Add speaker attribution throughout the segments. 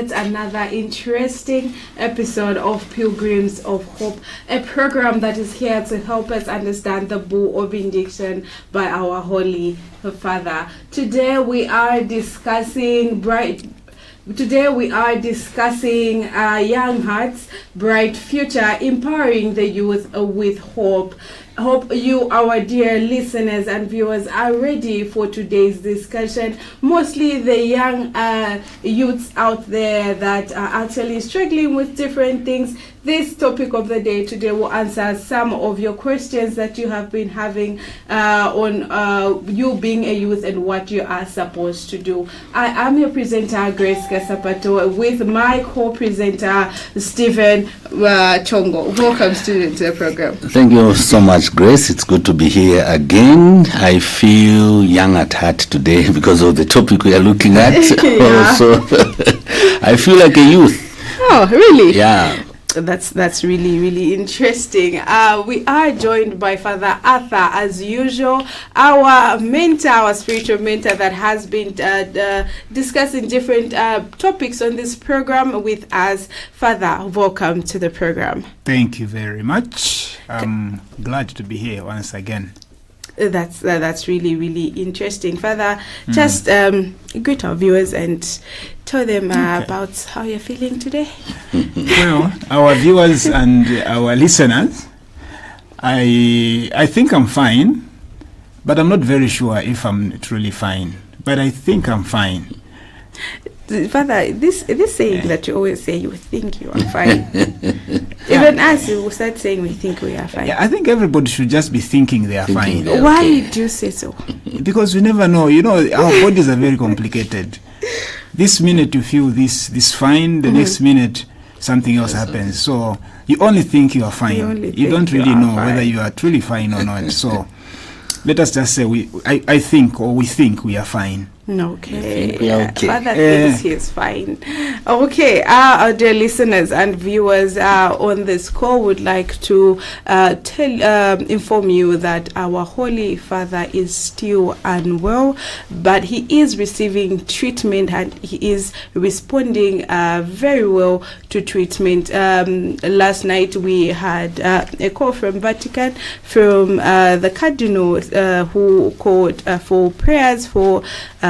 Speaker 1: yet another interesting episode of Pilgrims of Hope, a program that is here to help us understand the bull of benediction by our Holy Father. Today we are discussing young hearts, bright future, empowering the youth with hope. Hope you, our dear listeners and viewers, are ready for today's discussion. Mostly the young youths out there that are actually struggling with different things. This topic of the day today will answer some of your questions that you have been having on you being a youth and what you are supposed to do. I am your presenter, Grace Kasapato, with my co-presenter, Stephen Chongo. Welcome, student, to the program.
Speaker 2: Thank you so much, Grace. It's good to be here again. I feel young at heart today because of the topic we are looking at. Also, I feel like a youth.
Speaker 1: Oh, really?
Speaker 2: Yeah.
Speaker 1: That's really interesting. We are joined by Father Arthur, as usual, our mentor, our spiritual mentor that has been discussing different topics on this program with us. Father, welcome to the program.
Speaker 3: Thank you very much. I'm glad to be here once again.
Speaker 1: That's really interesting. Father, just greet our viewers and tell them about how you're feeling today.
Speaker 3: Well, our viewers and our listeners, I think I'm fine, but I'm not very sure if I'm truly fine. But I think I'm fine.
Speaker 1: Father, this saying that you always say, you think you are fine. Even us, we will start saying we think we are fine.
Speaker 3: Yeah, I think everybody should just be thinking they are fine.
Speaker 1: Why do you say so?
Speaker 3: Because we never know. You know, our bodies are very complicated. This minute you feel this fine, the next minute something else happens. So you only think you are fine. You don't really know whether you are truly fine or not. So let us just say I think we are fine.
Speaker 1: Okay.
Speaker 2: Father
Speaker 1: thinks he is fine. Okay, our dear listeners and viewers on this call would like to inform you that our Holy Father is still unwell, but he is receiving treatment and he is responding very well to treatment. Last night we had a call from Vatican from the Cardinal who called for prayers for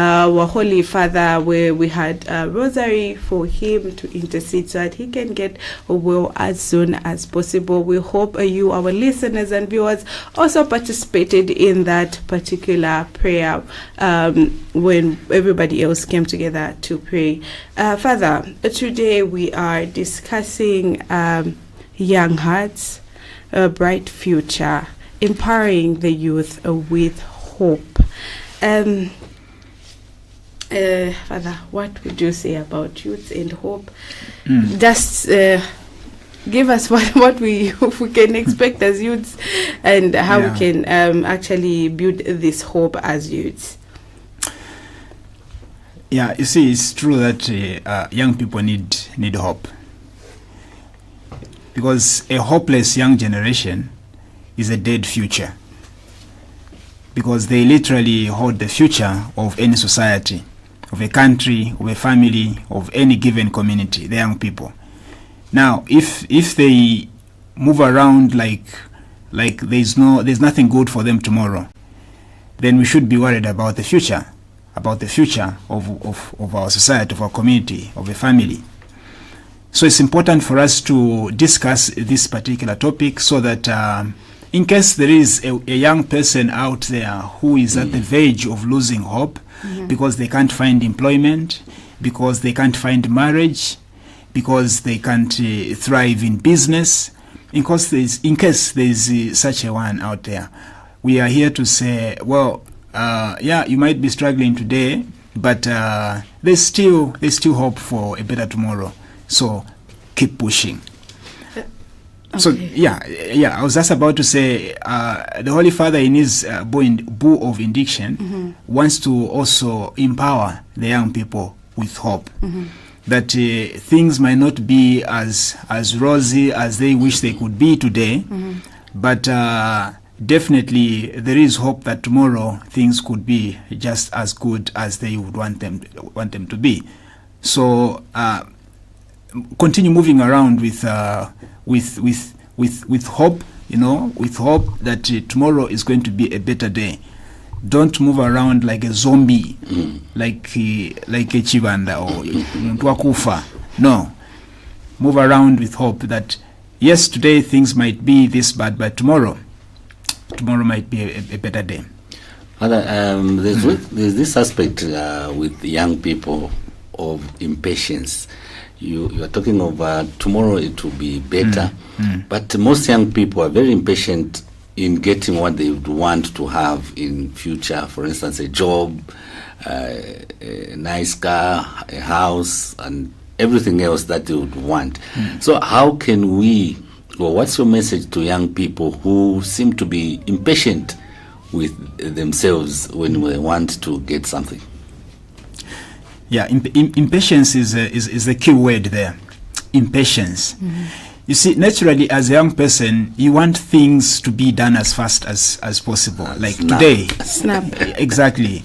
Speaker 1: our Holy Father, where we had a rosary for him to intercede so that he can get well as soon as possible. We hope you, our listeners and viewers, also participated in that particular prayer when everybody else came together to pray. Father, today we are discussing young hearts, a bright future, empowering the youth with hope. Father, what would you say about youth and hope? Just give us what we can expect as youths and how we can actually build this hope as youths.
Speaker 3: Yeah, you see, it's true that young people need hope, because a hopeless young generation is a dead future, because they literally hold the future of any society, of a country, of a family, of any given community, the young people. Now, if they move around like there's nothing good for them tomorrow, then we should be worried about the future of our society, of our community, of a family. So it's important for us to discuss this particular topic so that in case there is a young person out there who is at the verge of losing hope because they can't find employment, because they can't find marriage, because they can't thrive in business, in case there is such a one out there, we are here to say, well, you might be struggling today, but there's still hope for a better tomorrow. So keep pushing. Okay. So I was just about to say the Holy Father in his bull of benediction wants to also empower the young people with hope, that things might not be as rosy as they wish they could be today, but definitely there is hope that tomorrow things could be just as good as they would want them to be. So continue moving around with hope, with hope that tomorrow is going to be a better day. Don't move around like a zombie, like a chibanda or tuakufa. No, move around with hope that yes, today things might be this bad, but tomorrow might be a better day.
Speaker 2: Father, there's this aspect with young people of impatience. You are talking of tomorrow it will be better, but most young people are very impatient in getting what they would want to have in future. For instance, a job, a nice car, a house, and everything else that they would want. So how can we, or what's your message to young people who seem to be impatient with themselves when they want to get something?
Speaker 3: Yeah, impatience is the key word there. Impatience. You see, naturally, as a young person, you want things to be done as fast as possible. Like
Speaker 2: snap.
Speaker 3: Today.
Speaker 1: Snap.
Speaker 3: Exactly.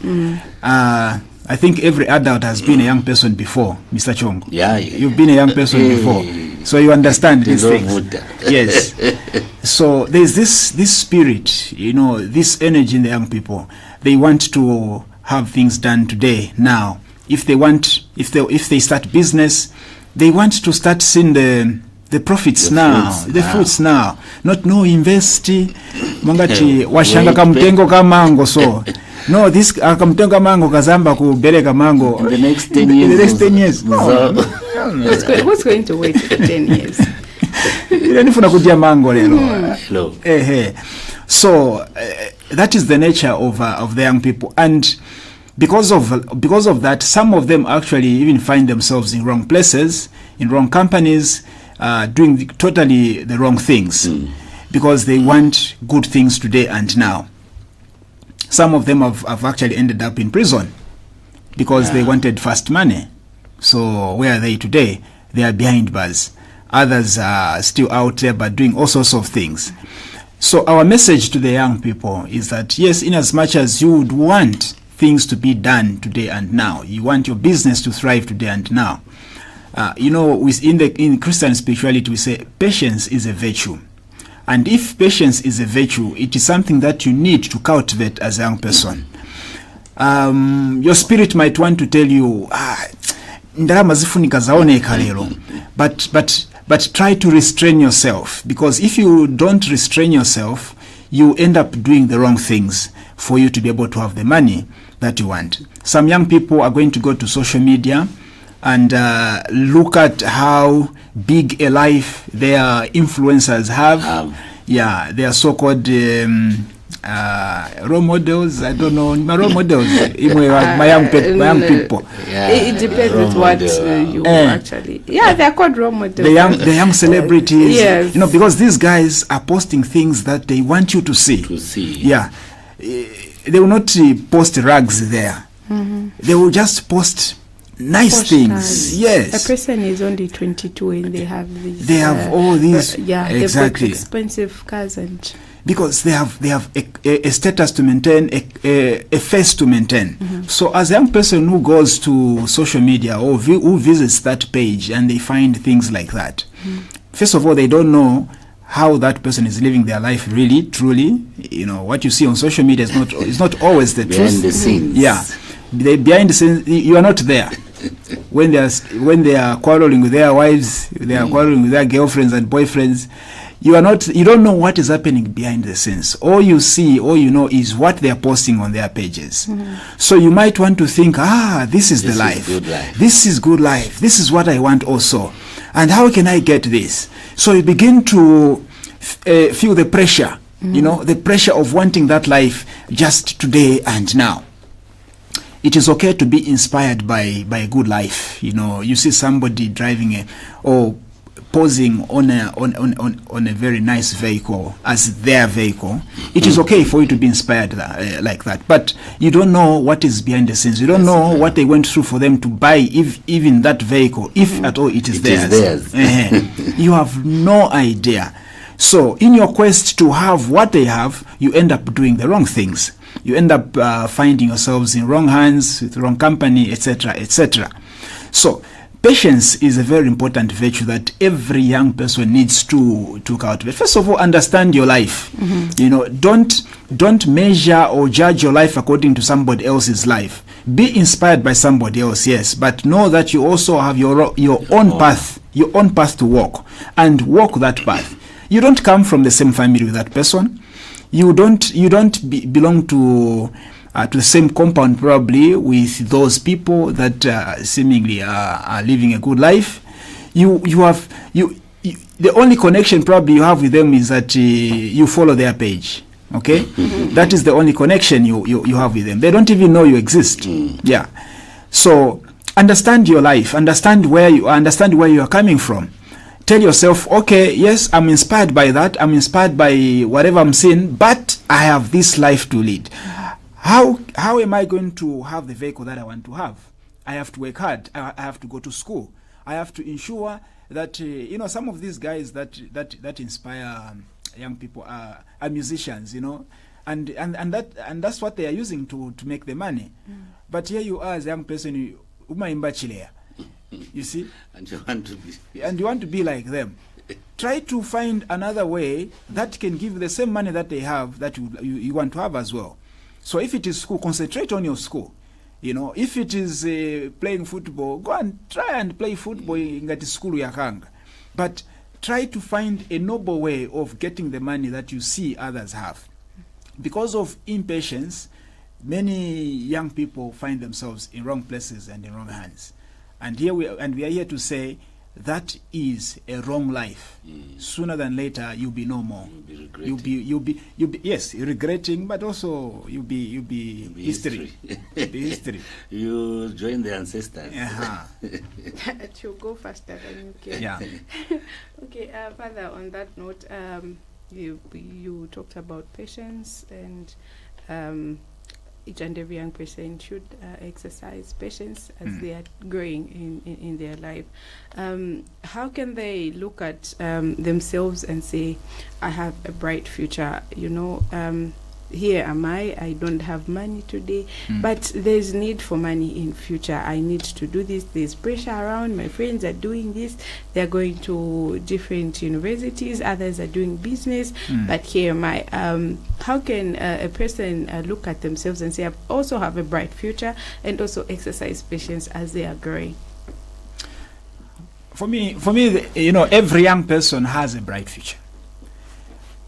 Speaker 3: I think every adult has been a young person before, Mr. Chong.
Speaker 2: Yeah.
Speaker 3: You've been a young person before. So you understand these things. Yes. So there's this spirit, this energy in the young people. They want to have things done today, now. If they start business, they want to start seeing the profits now, the fruits now. Not invest mangati washanga kamtengo kamango so. No, this kamtengo kamango kazamba kubereka mango.
Speaker 2: In the next 10 years.
Speaker 3: In the next 10 years.
Speaker 2: No.
Speaker 1: Who's going to wait for 10 years?
Speaker 3: Nifuna kujia mango lelo.
Speaker 2: Hello.
Speaker 3: So that is the nature of the young people, and because of that, some of them actually even find themselves in wrong places, in wrong companies, doing totally the wrong things, because they want good things today and now. Some of them have actually ended up in prison because they wanted fast money. So where are they today? They are behind bars. Others are still out there but doing all sorts of things. So our message to the young people is that yes, in as much as you would want things to be done today and now, you want your business to thrive today and now. In Christian spirituality, we say patience is a virtue. And if patience is a virtue, it is something that you need to cultivate as a young person. Your spirit might want to tell you, but try to restrain yourself, because if you don't restrain yourself, you end up doing the wrong things for you to be able to have the money that you want. Some young people are going to go to social media and look at how big a life their influencers have. Yeah, they are so-called role models. I don't know, my role models. my young people.
Speaker 1: Yeah, it depends with what you actually. Yeah, they are called role models.
Speaker 3: The young celebrities. Yes. Because these guys are posting things that they want you to see. Yeah, they will not post rags there. They will just post nice things. Yes.
Speaker 1: A person is only 22 and they have these.
Speaker 3: They have all these.
Speaker 1: Exactly. They've got expensive cars and.
Speaker 3: Because they have a status to maintain, a face to maintain. So as a young person who goes to social media or who visits that page and they find things like that, first of all, they don't know how that person is living their life really, truly. What you see on social media is not always the truth.
Speaker 2: Behind the scenes.
Speaker 3: Yeah. Behind the scenes, you are not there. When they are quarreling with their wives, they are quarreling with their girlfriends and boyfriends, you don't know what is happening behind the scenes. All you see, all you know is what they are posting on their pages. So you might want to think, this is the life. This is good life. This is what I want also. And how can I get this? So you begin to feel the pressure, the pressure of wanting that life just today and now. It is okay to be inspired by a good life. You see somebody driving or posing on a very nice vehicle as their vehicle. It is okay for you to be inspired like that, but you don't know what is behind the scenes. You don't know what they went through for them to buy even that vehicle, if at all it is theirs. You have no idea. So in your quest to have what they have, you end up doing the wrong things. You end up finding yourselves in wrong hands, with wrong company, etc., etc. So patience is a very important virtue that every young person needs to cultivate. First of all, understand your life. You know, don't measure or judge your life according to somebody else's life. Be inspired by somebody else, yes, but know that you also have your own path, to walk, and walk that path. You don't come from the same family with that person. You don't belong to the same compound probably with those people that seemingly are living a good life. The only connection probably you have with them is that you follow their page. Okay, that is the only connection you have with them. They don't even know you exist. Yeah, so understand your life, understand where you are coming from. Tell yourself, okay, yes, I'm inspired by that. I'm inspired by whatever I'm seeing, but I have this life to lead. How am I going to have the vehicle that I want to have? I have to work hard. I have to go to school. I have to ensure that some of these guys that inspire young people are musicians, and that's what they are using to make the money. But here you are as a young person, you see,
Speaker 2: and you want to be
Speaker 3: like them. Try to find another way that can give the same money that they have, that you want to have as well. So if it is school, concentrate on your school. If it is playing football, go and try and play football in the school yakanga. But try to find a noble way of getting the money that you see others have. Because of impatience, many young people find themselves in wrong places and in wrong hands. And we are here to say that is a wrong life. Sooner than later, you'll be no more. You'll be yes, regretting, but also you'll be history. You'll be history.
Speaker 2: You join the ancestors.
Speaker 1: You'll go faster than you can.
Speaker 3: Yeah.
Speaker 1: Okay, Father, on that note, you talked about patience, and each and every young person should exercise patience as they are growing in their life. How can they look at themselves and say, I have a bright future? Here am I don't have money today, but there's need for money in future. I need to do this. There's pressure around. My friends are doing this. They're going to different universities. Others are doing business. But here am I. How can a person look at themselves and say, I also have a bright future, and also exercise patience as they are growing?
Speaker 3: For me, every young person has a bright future.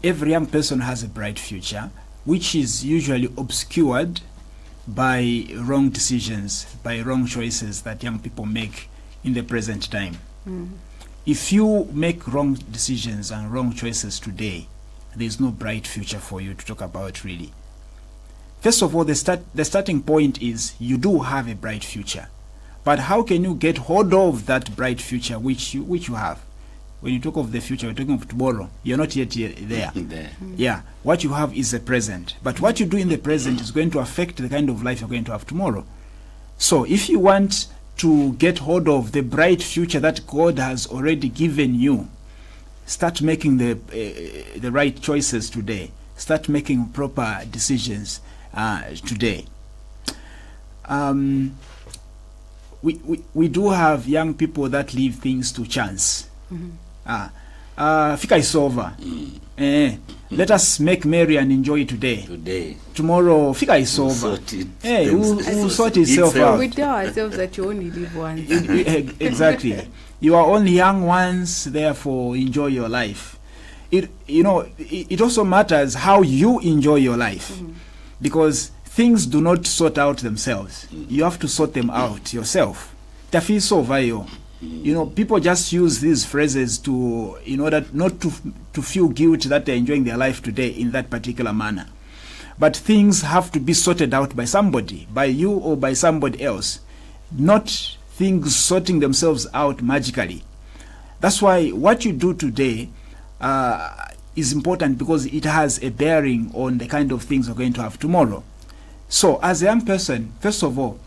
Speaker 3: Every young person has a bright future, which is usually obscured by wrong decisions, by wrong choices that young people make in the present time. If you make wrong decisions and wrong choices today, there's no bright future for you to talk about, really. First of all, the starting point is you do have a bright future. But how can you get hold of that bright future which you have? When you talk of the future, we're talking of tomorrow. You're not yet there. Yeah, what you have is the present. But what you do in the present is going to affect the kind of life you're going to have tomorrow. So if you want to get hold of the bright future that God has already given you, start making the right choices today. Start making proper decisions today. We do have young people that leave things to chance. Fika is over. Let us make merry and enjoy today. Tomorrow, fika is over. We'll sort itself out.
Speaker 1: We tell ourselves that you only live once.
Speaker 3: Exactly. You are only young once, therefore enjoy your life. It also matters how you enjoy your life, because things do not sort out themselves. You have to sort them out yourself. Tafi sovayo. People just use these phrases in order not to feel guilt that they're enjoying their life today in that particular manner. But things have to be sorted out by somebody, by you or by somebody else, not things sorting themselves out magically. That's why what you do today is important, because it has a bearing on the kind of things you're going to have tomorrow. So as a young person, first of all,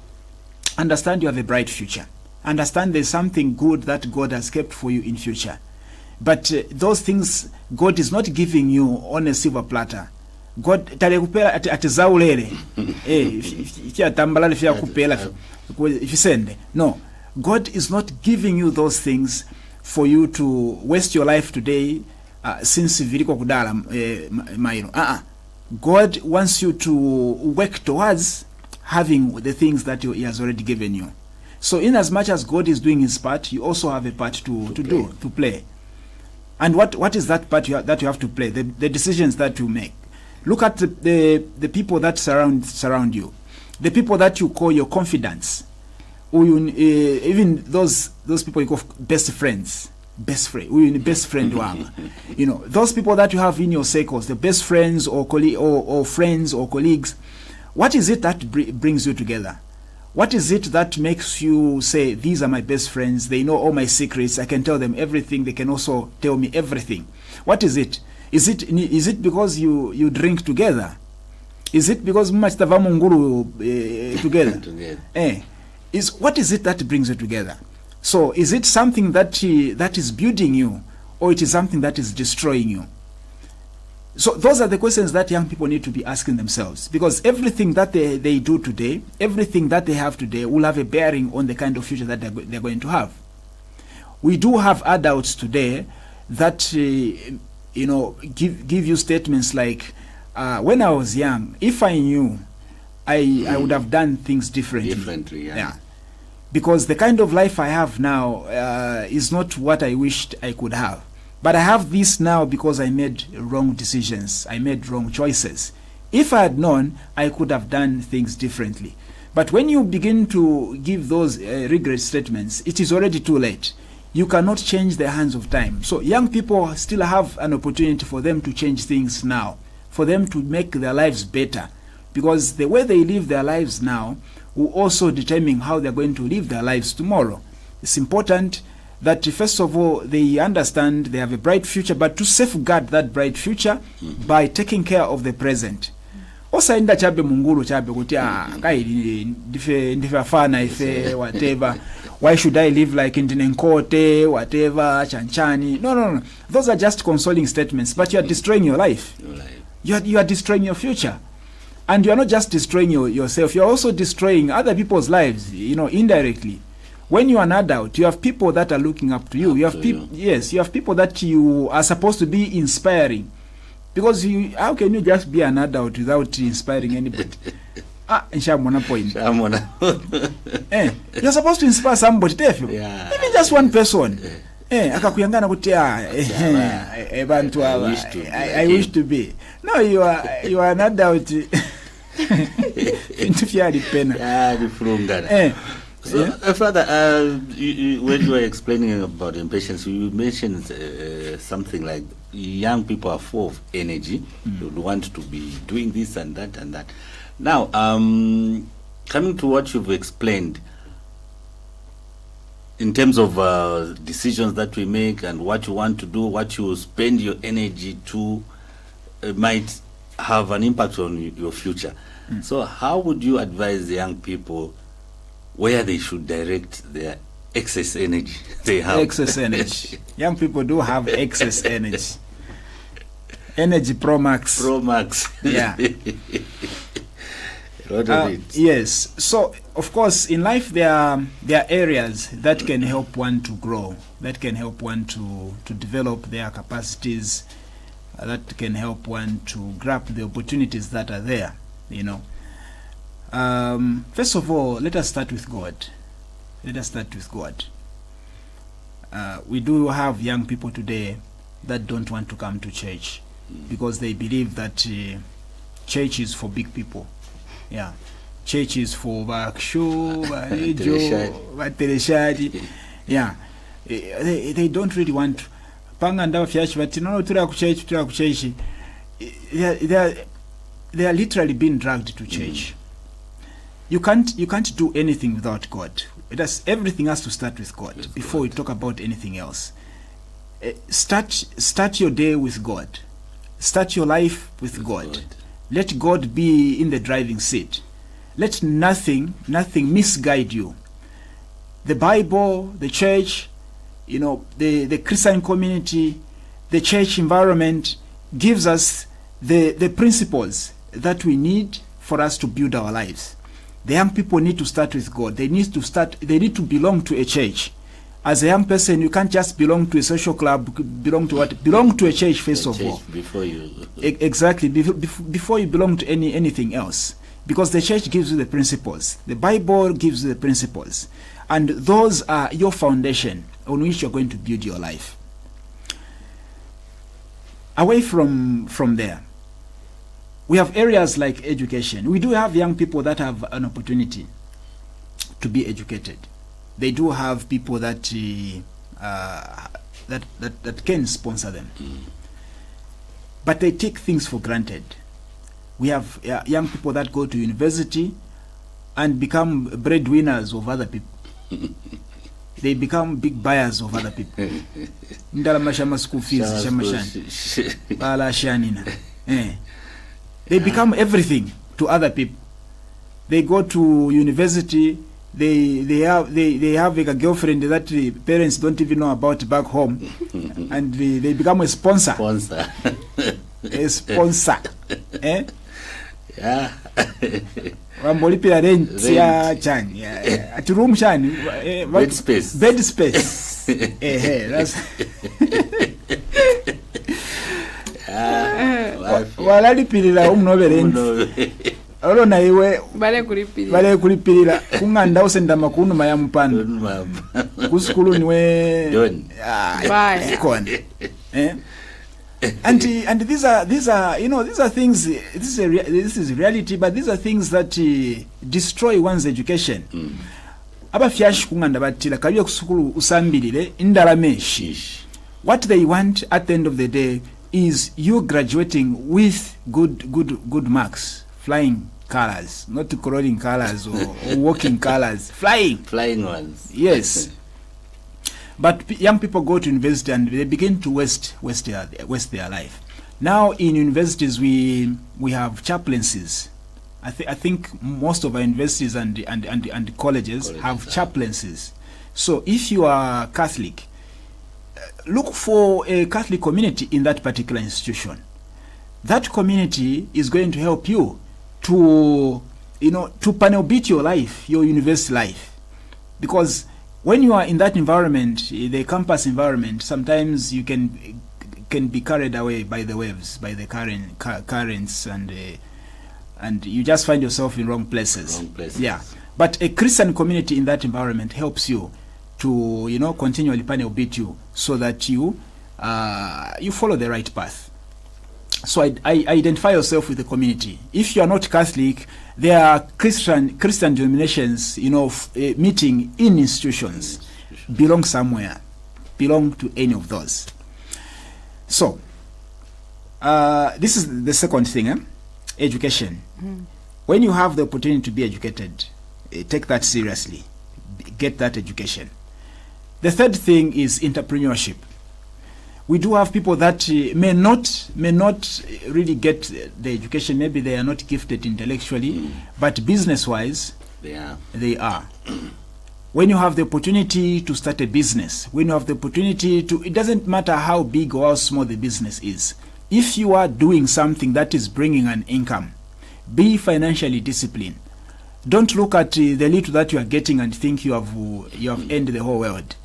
Speaker 3: understand you have a bright future. Understand there's something good that God has kept for you in future. But those things God is not giving you on a silver platter. God talikupela atizaulele. If you send. No. God is not giving you those things for you to waste your life today, since viriko kudala maino. God wants you to work towards having the things that he has already given you. So in as much as God is doing his part, you also have a part to play. And what is that part that you have to play? The decisions that you make. Look at the people that surround you, the people that you call your confidants, or even those people you call best friend wang. Those people that you have in your circles, the best friends or friends or colleagues. What is it that brings you together? What is it that makes you say, these are my best friends, they know all my secrets, I can tell them everything, they can also tell me everything? What is it? Is it because you drink together? Is it because mumachitava munguru together? What is it that brings you together? So is it something that is building you, or it is something that is destroying you? So those are the questions that young people need to be asking themselves, because everything that they do today, everything that they have today will have a bearing on the kind of future that they're going to have. We do have adults today that give you statements like, when I was young, if I knew, I would have done things differently. Yeah. Because the kind of life I have now is not what I wished I could have. But I have this now because I made wrong decisions. I made wrong choices. If I had known, I could have done things differently. But when you begin to give those regret statements, it is already too late. You cannot change the hands of time. So young people still have an opportunity for them to change things now, for them to make their lives better. Because the way they live their lives now will also determine how they're going to live their lives tomorrow. It's important that first of all they understand they have a bright future, but to safeguard that bright future by taking care of the present. Osaenda chabe munguru chabe kuti kai ndife afana ife whatever, why should I live like Ndinenkote whatever chanchani? No. Those are just consoling statements, but you are destroying your life. You are destroying your future. And you are not just destroying yourself, you are also destroying other people's lives, indirectly. When you are an adult, you have people that are looking up to you. You have people that you are supposed to be inspiring. Because how can you just be an adult without inspiring anybody? Nshamona point. You're supposed to inspire somebody, even just one person. Akakuyangana kuti I wish to be. No, you are an adult.
Speaker 2: So, Father, when you were explaining about impatience, you mentioned something like young people are full of energy. They want to be doing this and that and that. Now, coming to what you've explained, in terms of decisions that we make and what you want to do, what you spend your energy to, might have an impact on your future. So how would you advise the young people where they should direct their excess energy they have?
Speaker 3: Excess energy. Young people do have excess energy. Energy Pro Max. Yeah. Yes. So, of course, in life there are areas that can help one to grow, that can help one to develop their capacities, that can help one to grab the opportunities that are there, First of all, let us start with God. We do have young people today that don't want to come to church because they believe that church is for big people. Yeah, church is for baksho, yeah, they don't really want to. Panganda fiash, but no, to church. They are literally being dragged to church. You can't do anything without God. Everything has to start with God before we talk about anything else. Start your day with God. Start your life with God. Let God be in the driving seat. Let nothing misguide you. The Bible, the church, the Christian community, the church environment gives us the principles that we need for us to build our lives. The young people need to start with God. They need to belong to a church. As a young person, you can't just belong to a social club, belong to a church first of all.
Speaker 2: Before you...
Speaker 3: Exactly, before you belong to anything else. Because the church gives you the principles. The Bible gives you the principles. And those are your foundation on which you're going to build your life. Away from there, we have areas like education. We do have young people that have an opportunity to be educated. They do have people that that can sponsor them, but they take things for granted. We have young people that go to university and become breadwinners of other people. They become big buyers of other people. School fees, they become everything to other people. They go to university. They have like a girlfriend that the parents don't even know about back home, and they become a sponsor. A sponsor.
Speaker 2: Yeah.
Speaker 3: Wambolipira rent ya chan. At room chan.
Speaker 2: Bed space.
Speaker 3: Bed space. That's. Walalipirira umnobe rent. Olo na iwe
Speaker 1: bale
Speaker 3: kulipirira kunganda usenda makunu mayamupano kuskulu niwe
Speaker 1: bye
Speaker 3: and these are these are things. This is reality, but these are things that destroy one's education. Abafyashi kunganda batira kabiye kusukulu usambirire indarameshi. What they want at the end of the day is you graduating with good marks, flying colors, not crawling colors or walking colors, flying
Speaker 2: ones.
Speaker 3: Yes. But young people go to university and they begin to waste their life. Now in universities we have chaplaincies. I think most of our universities and colleges have chaplaincies. So if you are Catholic, look for a Catholic community in that particular institution. That community is going to help you to panel beat your life, your university life. Because when you are in that environment, the campus environment, sometimes you can be carried away by the waves, by the currents, and you just find yourself in wrong places. Yeah. But a Christian community in that environment helps you to continually panel beat you so that you follow the right path. So I identify yourself with the community. If you are not Catholic, there are Christian denominations, meeting in institutions. Belong somewhere. Belong to any of those. So, this is the second thing, education. When you have the opportunity to be educated, take that seriously. Get that education. The third thing is entrepreneurship. We do have people that may not really get the education. Maybe they are not gifted intellectually, but business-wise, they are. When you have the opportunity to start a business, when you have the opportunity to, it doesn't matter how big or how small the business is. If you are doing something that is bringing an income, be financially disciplined. Don't look at the little that you are getting and think you have earned the whole world.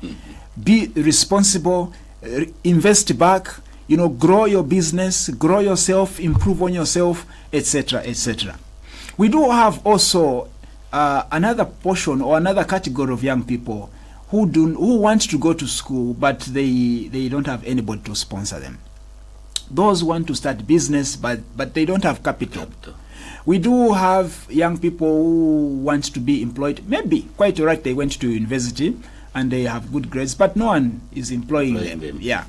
Speaker 3: Be responsible. Invest back, grow your business, grow yourself, improve on yourself, etc., etc. We do have also another portion or another category of young people who want to go to school, but they don't have anybody to sponsor them. Those want to start business, but they don't have capital. We do have young people who want to be employed. Maybe quite right, they went to university and they have good grades, but no one is employing them. Yeah,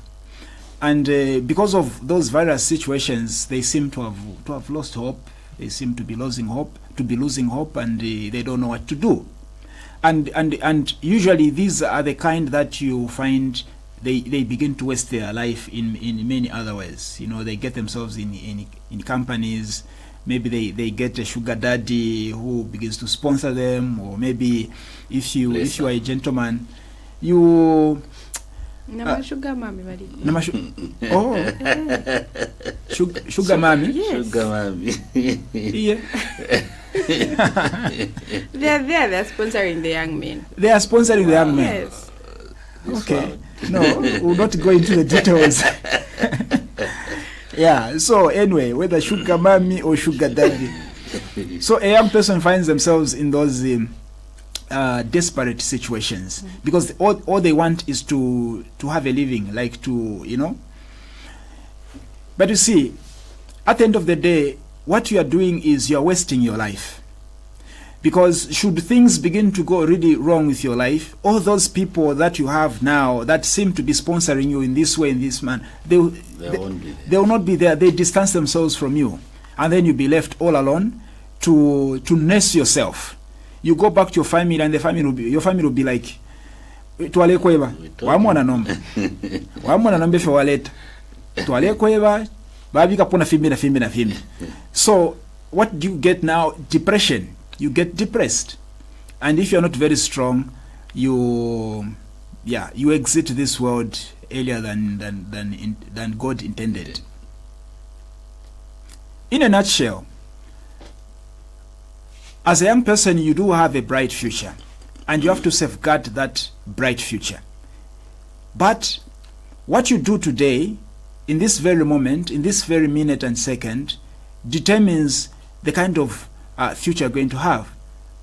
Speaker 3: and because of those various situations, they seem to have lost hope. They seem to be losing hope, and they don't know what to do. And usually these are the kind that you find they begin to waste their life in many other ways. They get themselves in companies. Maybe they get a sugar daddy who begins to sponsor them, or maybe if you are a gentleman, you
Speaker 1: sugar mommy,
Speaker 3: sugar mommy.
Speaker 1: Yes.
Speaker 2: Sugar mommy.
Speaker 3: Yeah.
Speaker 1: They're sponsoring the young men.
Speaker 3: They are sponsoring the young men.
Speaker 1: Yes.
Speaker 3: Okay. No, we'll not go into the details. Yeah. So anyway, whether sugar mommy or sugar daddy. So a young person finds themselves in those desperate situations because all they want is to have a living, like to, you know. But you see, at the end of the day, what you are doing is you are wasting your life. Because should things begin to go really wrong with your life, all those people that you have now that seem to be sponsoring you in this way, in this man, they will not be there. They distance themselves from you. And then you'll be left all alone to nurse yourself. You go back to your family and your family will be like, tuwale kweba, wamwana nombe. Wamwana nombe fe waleta. Tuwale kweba, babika pona fimbi na fimbi. So, what do you get now? Depression. You get depressed, and if you are not very strong, you exit this world earlier than God intended. In a nutshell, as a young person, you do have a bright future, and you have to safeguard that bright future. But what you do today, in this very moment, in this very minute and second, determines the kind of future you're going to have,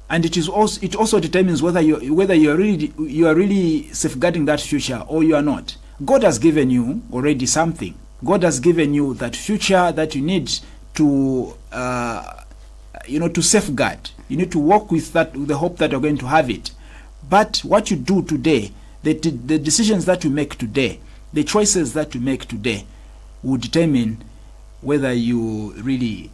Speaker 3: and it also determines whether you are really safeguarding that future or you are not. God has given you already something. God has given you that future that you need to to safeguard. You need to work with that, with the hope that you're going to have it. But what you do today, the decisions that you make today, the choices that you make today, will determine whether you really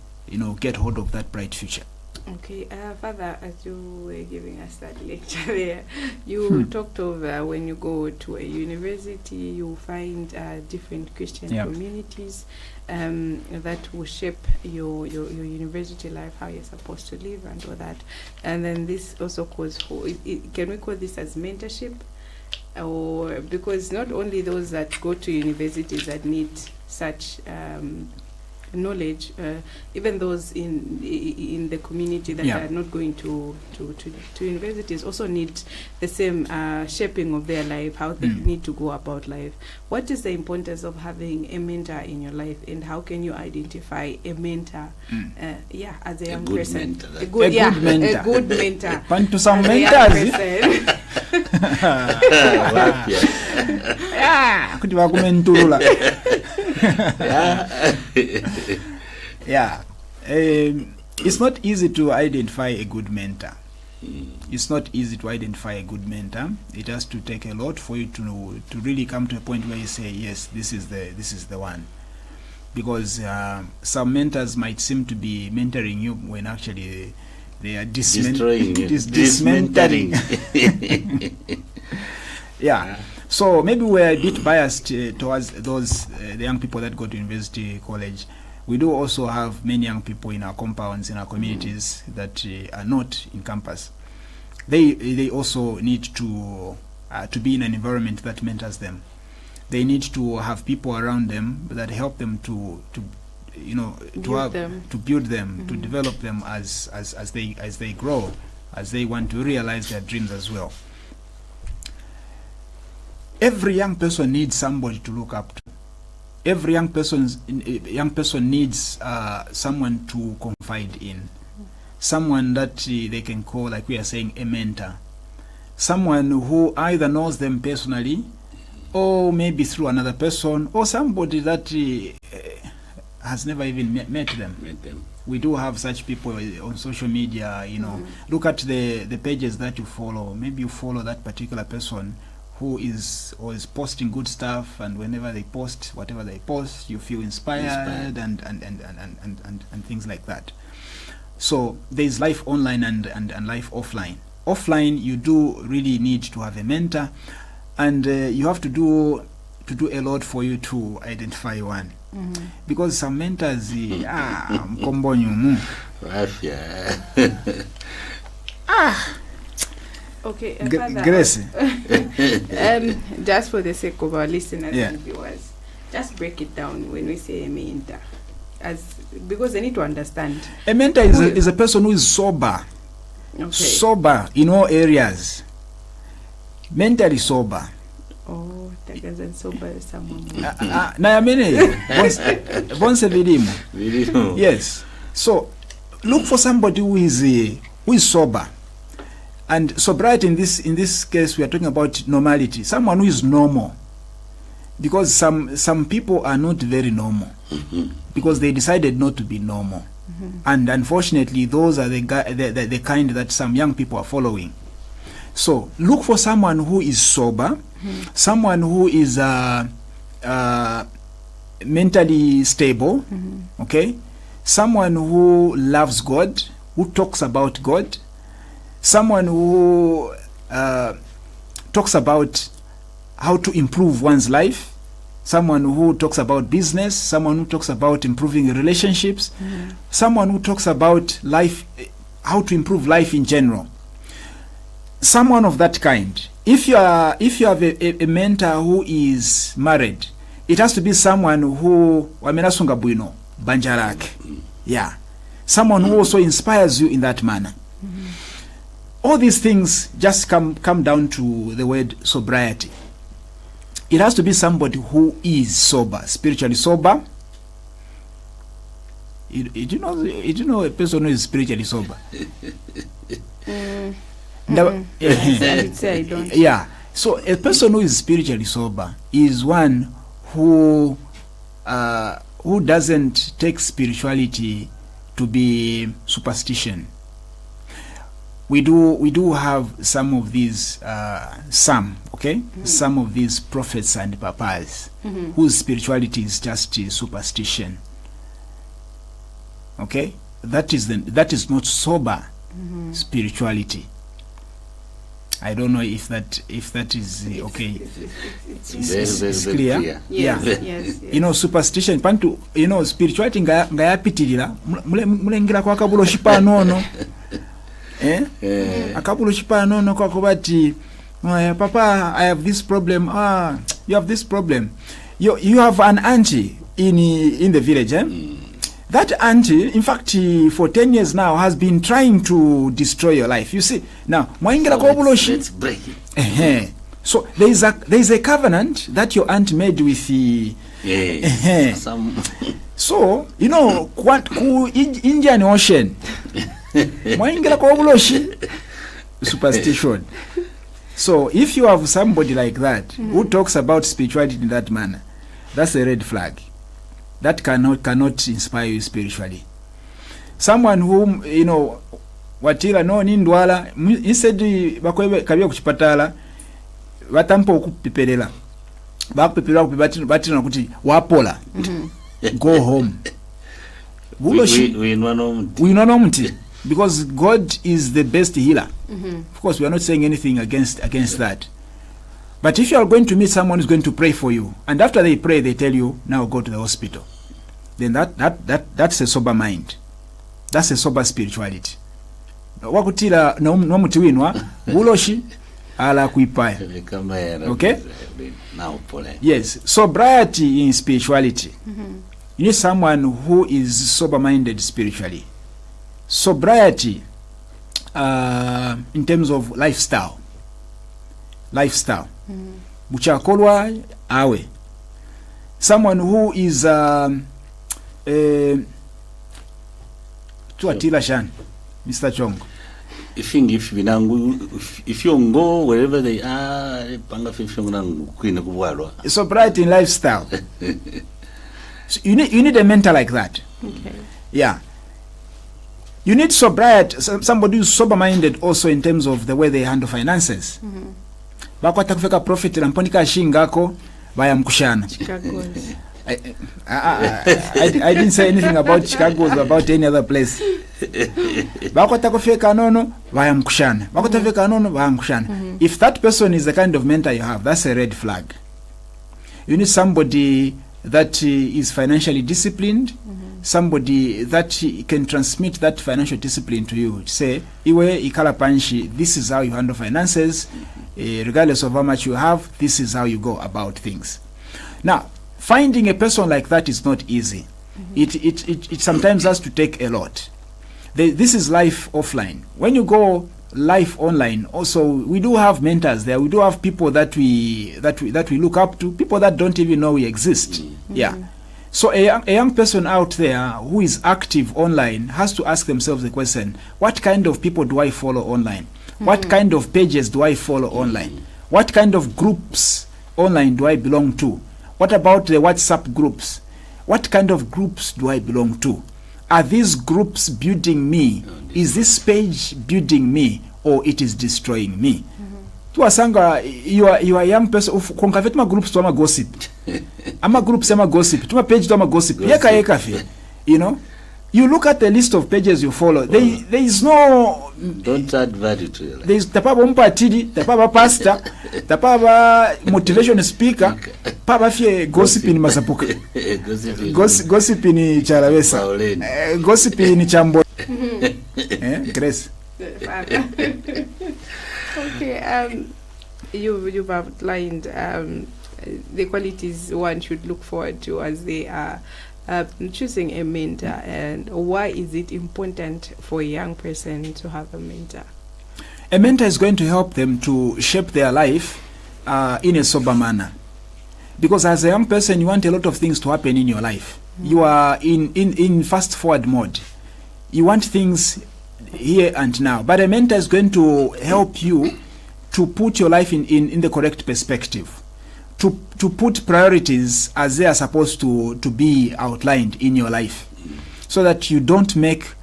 Speaker 3: get hold of that bright future.
Speaker 1: Okay, Father, as you were giving us that lecture there, you talked of when you go to a university, you find different Christian communities that will shape your university life, how you're supposed to live and all that. And then this also calls for, can we call this as mentorship? Or because not only those that go to universities that need such knowledge, even those in the community that are not going to universities also need the same shaping of their life, how they need to go about life. What is the importance of having a mentor in your life, and how can you identify a mentor as a young person? A good mentor.
Speaker 3: Point to some mentors. It's not easy to identify a good mentor. It's not easy to identify a good mentor. It has to take a lot for you to really come to a point where you say, yes, this is the one. Because some mentors might seem to be mentoring you when actually they are dismantling. So maybe we're a bit biased towards those the young people that go to university, college. We do also have many young people in our compounds, in our communities that are not in campus. They also need to be in an environment that mentors them. They need to have people around them that help them to build them, to develop them as they grow, as they want to realize their dreams as well. Every young person needs somebody to look up to. Every young person needs someone to confide in, someone that they can call, like we are saying, a mentor, someone who either knows them personally, or maybe through another person, or somebody that has never even met them. We do have such people on social media. Look at the pages that you follow. Maybe you follow that particular person who is always posting good stuff, and whenever they post whatever they post, you feel inspired. And things like that. So there's life online and life offline. Offline, you do really need to have a mentor, and you have to do a lot for you to identify one. Because some mentors
Speaker 1: Okay,
Speaker 3: Grace.
Speaker 1: Just for the sake of our listeners and viewers, just break it down when we say a mentor. Because they need to understand.
Speaker 3: A mentor is a person who is sober.
Speaker 1: Okay.
Speaker 3: Sober in all areas. Mentally sober.
Speaker 1: Oh, that doesn't sober someone.
Speaker 3: Yes. So look for somebody who is sober. And sobriety in this case, we are talking about normality. Someone who is normal. Because some people are not very normal. Because they decided not to be normal. And unfortunately, those are the kind that some young people are following. So look for someone who is sober, someone who is mentally stable, okay? Someone who loves God, who talks about God, someone who talks about how to improve one's life, someone who talks about business, someone who talks about improving relationships, someone who talks about life, how to improve life in general. Someone of that kind. If you have a mentor who is married, it has to be someone who wamenasunga bwino banjarake. Yeah. Someone who also inspires you in that manner. All these things just come down to the word sobriety. It has to be somebody who is sober, spiritually sober. You know a person who is spiritually sober?
Speaker 1: I would say I don't.
Speaker 3: Yeah. So a person who is spiritually sober is one who doesn't take spirituality to be superstition. We do have some of these some of these prophets and papas whose spirituality is just superstition. Okay, that is not sober spirituality. I don't know if that is okay. It's clear.
Speaker 1: Yes,
Speaker 3: Yeah.
Speaker 1: yes.
Speaker 3: You know, superstition pantu, spirituality ngayapitirira mulengera kwa kabulo shipanono. Akabulo shipanono kwa kubati papa, I have this problem. You have this problem. You have an auntie in the village, That auntie, in fact, for 10 years now, has been trying to destroy your life. You see, now,
Speaker 2: let's break it.
Speaker 3: So there is a covenant that your aunt made with the. So what Indian Ocean. Superstition. So if you have somebody like that who talks about spirituality in that manner, that's a red flag. That cannot inspire you spiritually. Someone whom watira no nindwala instead bakwebe kabya kuchipatala batampa okupiperera bakupipira batina kuti wapola go home.
Speaker 2: We
Speaker 3: know muti because God is the best healer. Of course, we are not saying anything against that. But if you are going to meet someone who's going to pray for you, and after they pray, they tell you, now go to the hospital, then that's a sober mind. That's a sober spirituality. Wakutira no muti winwa buloshi ala kuipaya. Okay? Yes. Sobriety in spirituality. You need someone who is sober-minded spiritually. Sobriety in terms of lifestyle. Buchakolwa awe. Someone who is tuatila shan, Mr. Chong.
Speaker 2: If you go wherever they are,
Speaker 3: sobriety in lifestyle. So you need a mentor like that.
Speaker 1: Okay.
Speaker 3: Yeah. You need sobriety, somebody who's sober-minded also in terms of the way they handle finances. Bakwata kufika profit lamponika shingako baya mkushana. I didn't say anything about Chicago or about any other place. Bakwata kufika nono baya mkushana. Bakwata kufika nono baya mkushana. If that person is the kind of mentor you have, that's a red flag. You need somebody that is financially disciplined, somebody that can transmit that financial discipline to you. Say, iwe ikala panshi, this is how you handle finances, regardless of how much you have, this is how you go about things. Now, finding a person like that is not easy. It sometimes has to take a lot. This is life offline. When you go life online, also we do have mentors there. We do have people that we look up to, people that don't even know we exist. Yeah. So a young person out there who is active online has to ask themselves the question, what kind of people do I follow online? What kind of pages do I follow online? What kind of groups online do I belong to? What about the WhatsApp groups? What kind of groups do I belong to? Are these groups building me? Is this page building me, or it is destroying me? Tuwasanga, you are a young person. Konkavet ma groups to ama gossip. Ama groups ama gossip. Tuma page to ama gossip. Yeka fe. You know? You look at the list of pages you follow. There is no.
Speaker 2: Don't add value to your life.
Speaker 3: There is tapaba mpatidi, tapaba pastor, tapaba motivation speaker, paba fie gossip in masapuka. Gossip in charawesa. Gossip in chambo. Grace.
Speaker 1: Okay. You've outlined the qualities one should look forward to as they are choosing a mentor, and why is it important for a young person to have a mentor?
Speaker 3: A mentor is going to help them to shape their life in a sober manner, because as a young person you want a lot of things to happen in your life. You are in fast forward mode. You want things here and now, but a mentor is going to help you to put your life in the correct perspective, to put priorities as they are supposed to be outlined in your life, so that you don't make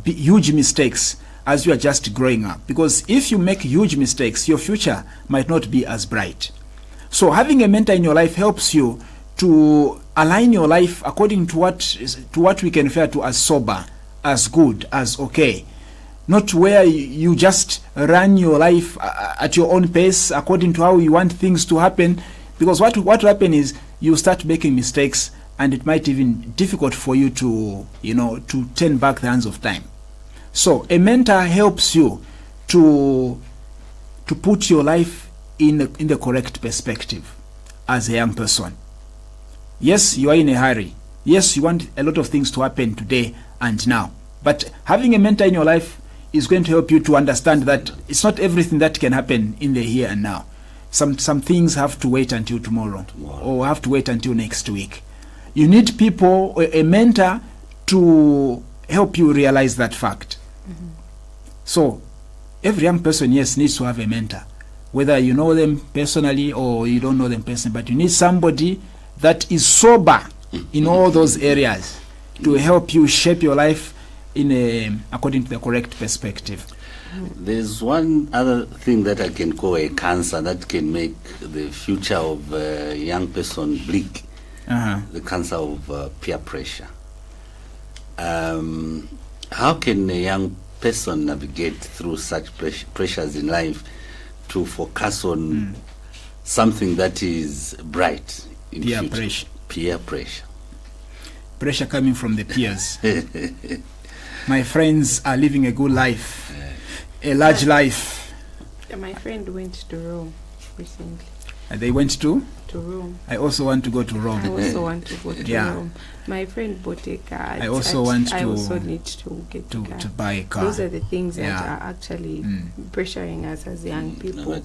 Speaker 3: huge mistakes as you are just growing up. Because if you make huge mistakes, your future might not be as bright. So having a mentor in your life helps you to align your life according to what we can refer to as sober, as good, as okay. Not where you just run your life at your own pace according to how you want things to happen. Because what will happen is you start making mistakes, and it might even be difficult for you to turn back the hands of time. So a mentor helps you to put your life in the correct perspective as a young person. Yes, you are in a hurry. Yes, you want a lot of things to happen today and now. But having a mentor in your life is going to help you to understand that it's not everything that can happen in the here and now. Some things have to wait until tomorrow, or have to wait until next week. You need people, a mentor, to help you realize that fact. So every young person, yes, needs to have a mentor, whether you know them personally or you don't know them personally, but you need somebody that is sober in all those areas to help you shape your life according to the correct perspective.
Speaker 2: There's one other thing that I can call a cancer that can make the future of a young person bleak. The cancer of peer pressure. How can a young person navigate through such pressures in life to focus on something that is bright in
Speaker 3: peer
Speaker 2: future?
Speaker 3: Pressure.
Speaker 2: Peer pressure.
Speaker 3: Pressure coming from the peers. My friends are living a good life, a large life.
Speaker 1: My friend went to Rome recently.
Speaker 3: They went to
Speaker 1: Rome.
Speaker 3: I also want to go to Rome.
Speaker 1: I also want to go to Rome. My friend bought a car.
Speaker 3: I also need
Speaker 1: to get
Speaker 3: to buy a car.
Speaker 1: Those are the things that are actually pressuring us as young people. And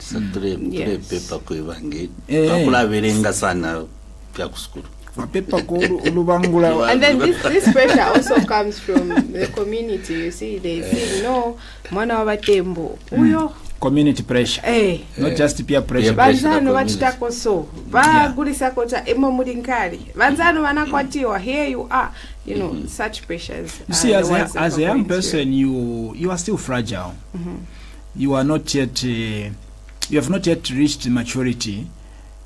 Speaker 1: then this pressure also comes from the community. You see, they say, no, mwana wa tembo. Uyo.
Speaker 3: Community pressure. Not just peer pressure.
Speaker 1: Vanzano vachitako so. Vagulisa kota emo mudinkari. Vanzano vanakwatiwa. Here you are. Such pressures.
Speaker 3: You see, as a young person, you are still fragile. You are not yet. You have not yet reached maturity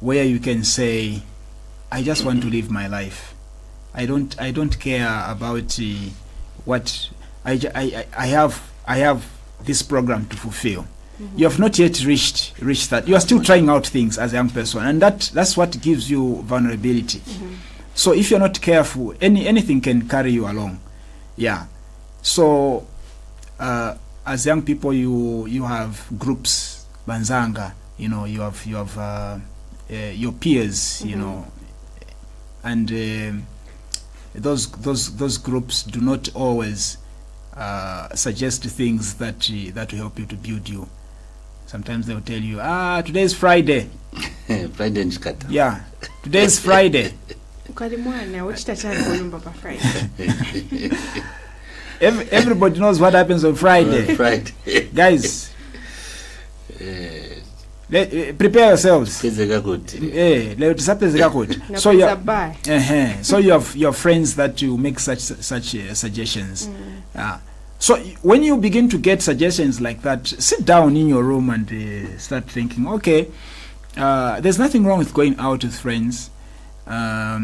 Speaker 3: where you can say, I just want to live my life. I don't care about what I have this program to fulfill. You have not yet reached that. You are still trying out things as a young person, and that's what gives you vulnerability. So if you're not careful, anything can carry you along. Yeah. So as young people, you have groups, banzanga. You have your peers. And those groups do not always suggest things that will help you to build you. Sometimes they'll tell you, today is Friday.
Speaker 2: Friday nchikata.
Speaker 3: Yeah, today is Friday. Everybody knows what happens on Friday.
Speaker 2: Friday.
Speaker 3: Guys, prepare yourselves. So you have your friends that you make such suggestions. So when you begin to get suggestions like that, sit down in your room and start thinking, okay, there's nothing wrong with going out with friends, but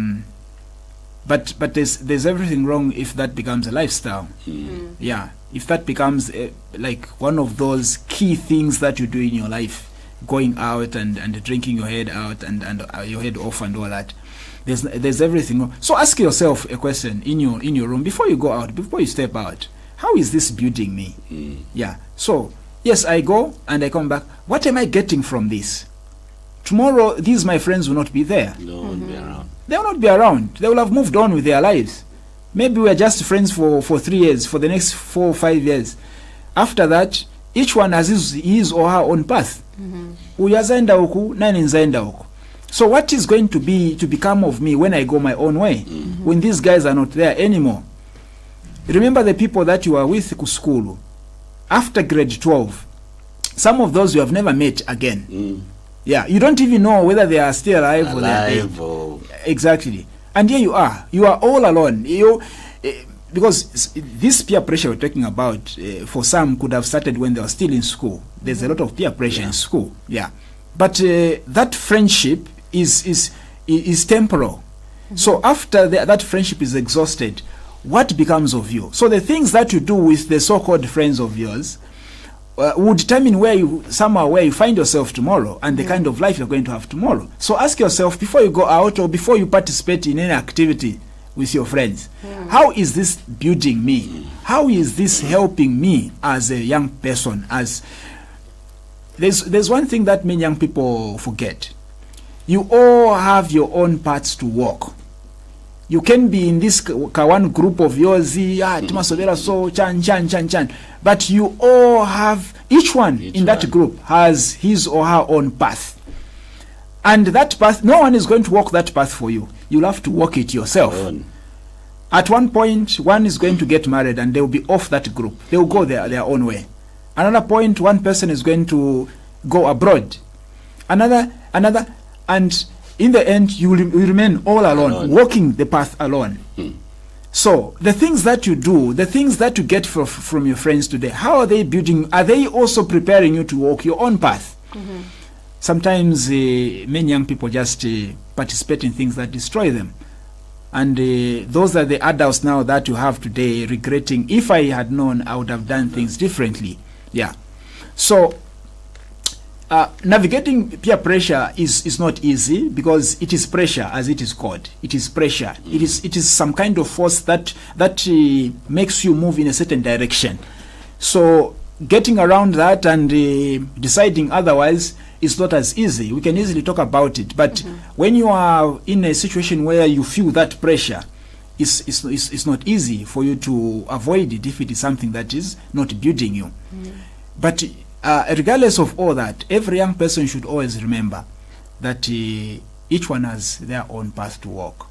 Speaker 3: there's everything wrong if that becomes a lifestyle. Yeah, if that becomes like one of those key things that you do in your life, going out and drinking your head out and your head off and all that. There's everything wrong. So ask yourself a question in your room before you go out, before you step out. How is this building me? Yeah. So, yes, I go and I come back. What am I getting from this? Tomorrow, these my friends will not be there.
Speaker 2: They won't be around.
Speaker 3: They will not be around. They will have moved on with their lives. Maybe we are just friends for 3 years, for the next 4 or 5 years. After that, each one has his or her own path. Uyazaenda huku, nani nzaenda huku. So what is going to become of me when I go my own way? When these guys are not there anymore? Remember the people that you are with ku school after grade 12. Some of those you have never met again. Yeah, you don't even know whether they are still alive or they are dead. Exactly. And here you are all alone. Because this peer pressure we're talking about, for some could have started when they were still in school. There's a lot of peer pressure in school. Yeah, but that friendship is temporal. So after that friendship is exhausted, what becomes of you? So the things that you do with the so-called friends of yours will determine where you find yourself tomorrow and the kind of life you're going to have tomorrow. So ask yourself before you go out or before you participate in any activity with your friends, how is this building me? How is this helping me as a young person? As there's one thing that many young people forget. You all have your own paths to walk. You can be in this one group of yours, but you all have, each one in that group has his or her own path. And that path, no one is going to walk that path for you. You'll have to walk it yourself. At one point, one is going to get married and they'll be off that group. They'll go their own way. Another point, one person is going to go abroad. Another, and in the end, you will remain all alone, walking the path alone. So the things that you do, the things that you get from your friends today, how are they building? Are they also preparing you to walk your own path? Sometimes many young people just participate in things that destroy them. And those are the adults now that you have today regretting, if I had known, I would have done things differently. Yeah. So navigating peer pressure is not easy because it is pressure, as it is called. It is pressure. It is some kind of force that makes you move in a certain direction. So getting around that and deciding otherwise is not as easy. We can easily talk about it, but when you are in a situation where you feel that pressure, it's not easy for you to avoid it if it is something that is not building you. But regardless of all that, every young person should always remember that each one has their own path to walk.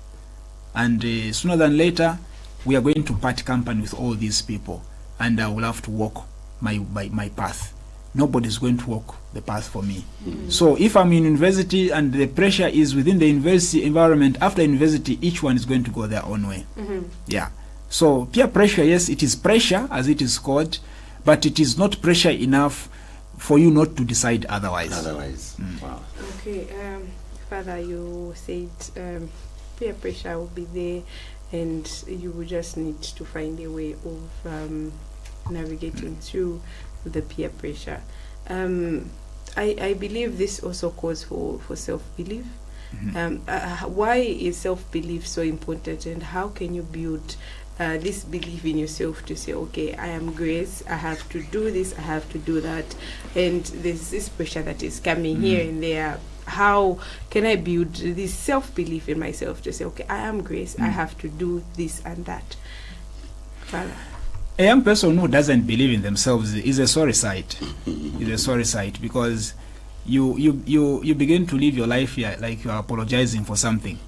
Speaker 3: And sooner than later, we are going to part company with all these people, and I will have to walk my path. Nobody's going to walk the path for me. So if I'm in university and the pressure is within the university environment, after university, each one is going to go their own way. Yeah. So peer pressure, yes, it is pressure, as it is called, but it is not pressure enough for you not to decide otherwise.
Speaker 2: Wow.
Speaker 1: Okay, Father, you said peer pressure will be there and you will just need to find a way of navigating through the peer pressure. I believe this also calls for self-belief. Why is self-belief so important, and how can you build this belief in yourself to say, okay, I am Grace, I have to do this, I have to do that, and there's this pressure that is coming here and there. how can I build this self-belief in myself to say, okay, I am Grace, I have to do this and that. Father.
Speaker 3: A young person who doesn't believe in themselves is a sorry sight. Is a sorry sight, because you begin to live your life here like you are apologizing for something.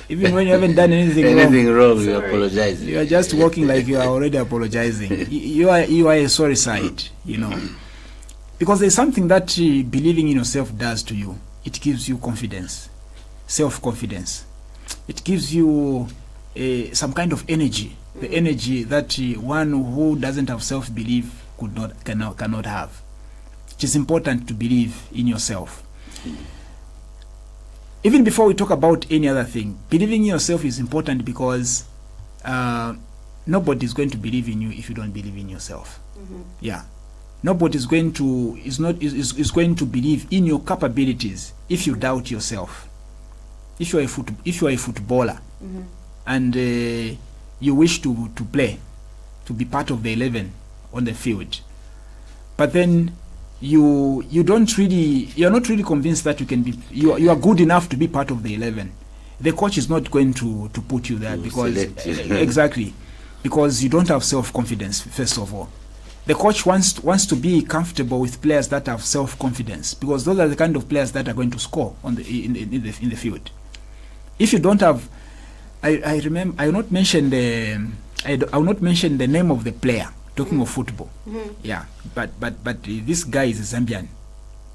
Speaker 3: Even when you haven't done anything
Speaker 2: wrong, you apologize.
Speaker 3: You are just walking like you are already apologizing. You are a sorry sight, because there's something that believing in yourself does to you. It gives you confidence, self-confidence. It gives you some kind of energy, the energy that one who doesn't have self-belief cannot have. It is important to believe in yourself. Even before we talk about any other thing, believing in yourself is important, because nobody is going to believe in you if you don't believe in yourself. Yeah, nobody is going to going to believe in your capabilities if you doubt yourself. If you are a footballer and you wish to play, to be part of the 11 on the field, but then you're not really convinced that you are good enough to be part of the 11. The coach is not going to put you there because exactly, because you don't have self-confidence. First of all, the coach wants to be comfortable with players that have self-confidence, because those are the kind of players that are going to score in the field. If you don't have, I remember, I will not mention the name of the player. Talking of football, yeah, but this guy is a Zambian